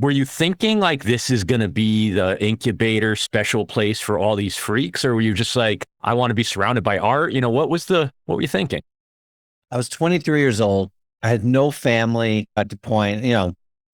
Were you thinking like this is going to be the incubator special place for all these freaks? Or were you just like, I want to be surrounded by art? What were you thinking? I was 23 years old. I had no family at the point,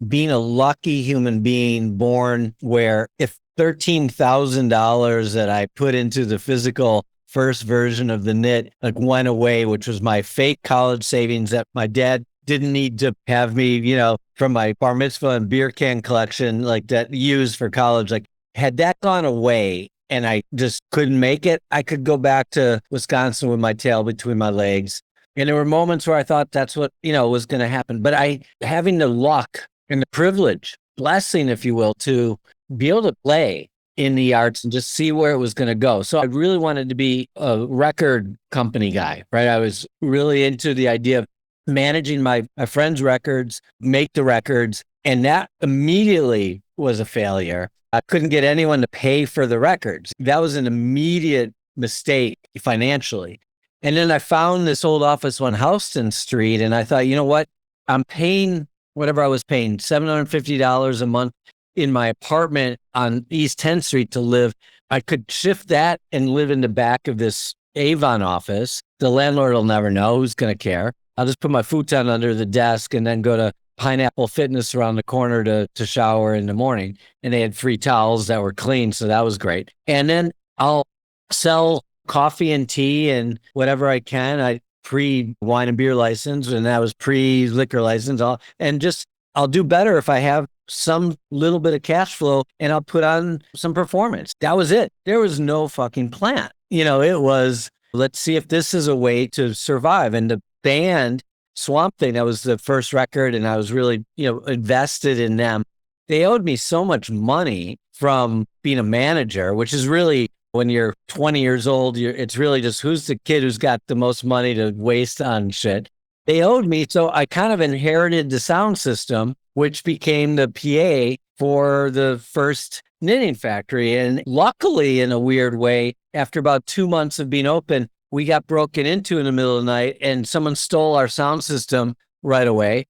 being a lucky human being born where if $13,000 that I put into the physical first version of the knit like went away, which was my fake college savings that my dad didn't need to have me, from my bar mitzvah and beer can collection like that used for college. Like had that gone away and I just couldn't make it, I could go back to Wisconsin with my tail between my legs. And there were moments where I thought that's what, was going to happen. But having the luck and the privilege, blessing, if you will, to be able to play in the arts and just see where it was going to go. So I really wanted to be a record company guy, right? I was really into the idea of managing my friends' records, make the records. And that immediately was a failure. I couldn't get anyone to pay for the records. That was an immediate mistake financially. And then I found this old office on Houston Street, and I thought, you know what? I'm paying whatever I was paying, $750 a month in my apartment on East 10th Street to live. I could shift that and live in the back of this Avon office. The landlord will never know. Who's going to care? I'll just put my futon under the desk and then go to Pineapple Fitness around the corner to shower in the morning. And they had free towels that were clean, so that was great. And then I'll sell coffee and tea and whatever I can. I pre-wine and beer license, and that was pre-liquor license. I'll do better if I have some little bit of cash flow and I'll put on some performance. That was it. There was no fucking plan. It was, let's see if this is a way to survive. And the band Swamp Thing, that was the first record, and I was really, invested in them. They owed me so much money from being a manager, which is really, when you're 20 years old, it's really just who's the kid who's got the most money to waste on shit. They owed me, so I kind of inherited the sound system, which became the PA for the first knitting factory. And luckily, in a weird way, after about 2 months of being open, we got broken into in the middle of the night and someone stole our sound system right away.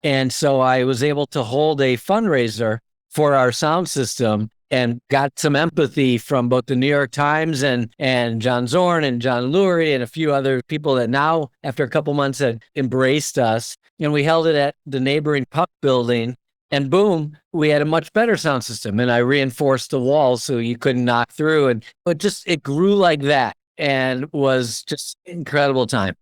And so I was able to hold a fundraiser for our sound system and got some empathy from both the New York Times and John Zorn and John Lurie and a few other people that now, after a couple months, had embraced us. And we held it at the neighboring Puck building. And boom, we had a much better sound system. And I reinforced the walls so you couldn't knock through. And it grew like that and was just incredible time.